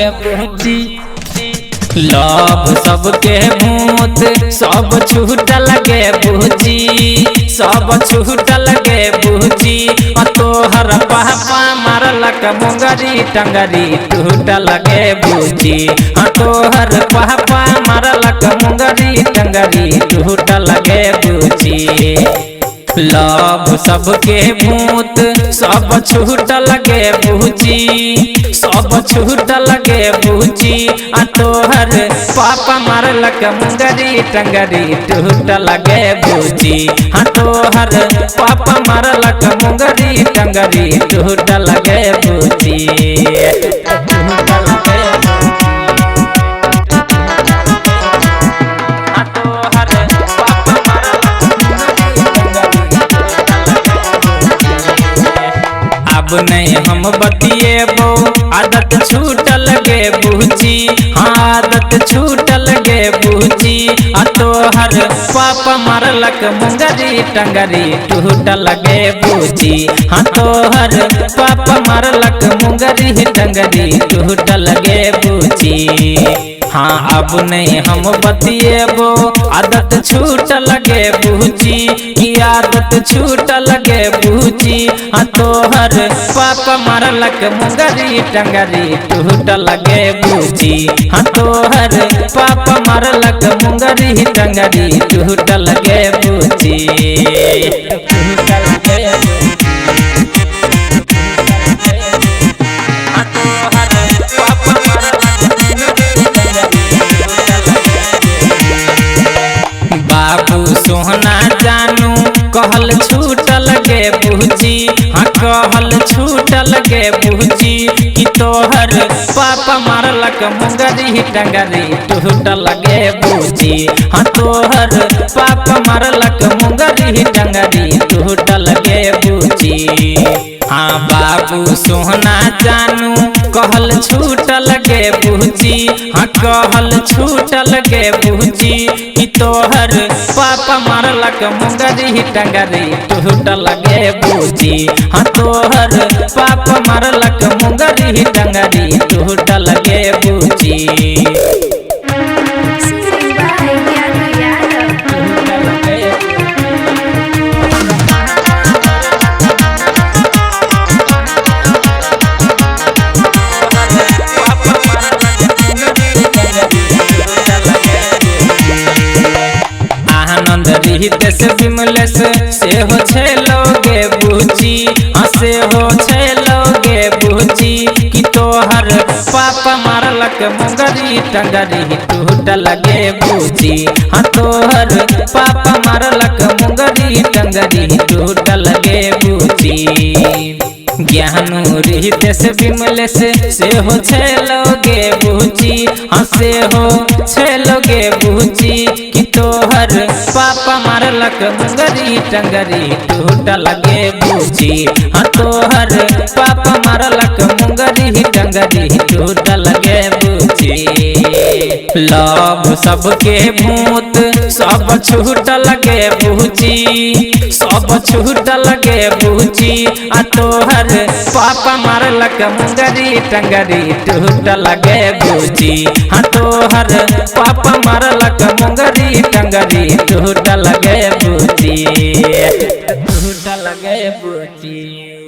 लगे बूची। लव सबके भूत सब छूट लगे बूची, सब छूट लगे बूची। तोहर पापा मारलक मुंगरी टंगरी टूट लगे बूची। तोहर पापा मारलक मुंगरी टंगरी टूट लगे बूची। लव सबके भूत सब छूट लगे बूची, सब छूट लगे बूची। तोहर पापा मारलक मुंगरी टंगरी टूट लगे बूची। तोहर पापा मारलक मुंगरी टंगरी टूट लगे बूची। अब नहीं हम बतिएबो आदत छूट लगे बूची। आदत छूट लगे बूची। तोहर पापा मारलक मुंगरी टंगरी टूट लगे बूची। तोहर पापा मारलक मुंगरी टंगरी टूट लगे बूची। अब नहीं हम बतिएबो आदत छूट लगे बूची। की आदत छूट लगे बूची। तोहर पापा मारलक मुंगरी टंगरी टूट लगे बूची। तोहर पापा मारलक मुंगरी टंगरी टूट लगे बूची। बाबू सोहना जानू कहल छूट लगे बूची। कहल छूट लगे बूची। कि तोहर पापा मारलक मुंगरी टंगरी टूट लगे बूची। तोहर पापा मारलक मुंगरी टंगरी टूट लगे बूची। बाबू सोहना जानू कहल छूट लगे बूची। कहल छूट लगे बूची। कि तोहर पापा मारलक मुंगरी टंगरी टूट लगे बूची। तोहर पापा मारलक मुंगरी टंगरी टूट लगे बूची। आनंद रहित से विमलेश से हो छलोगे बूची। से हो छलोगे बूची। कि तोहर पापा मारलक मुंगरी टंगरी टूट लगे बूची। तोहर पापा मारलक मुंगरी टंगरी टूट लगे बूची। ज्ञानू रहित से विमलेश से हो छलोगे बूची। से हो छलोगे बूची। कि तोहर पापा मारलक मुंगरी टंगरी टूट लगे बूची। तोहर पापा मारलक मुंगरी टंगरी टूट लगे बूची। लव सबके भूत सब छूट लगे बूची, सब छूट लगे बूची। तोहर पापा मारलक मुंगरी टंगरी टूट लगे बूची। तोहर पापा मारलक मुंगरी टंगरी टूट लगे बूची, टूट लगे बूची।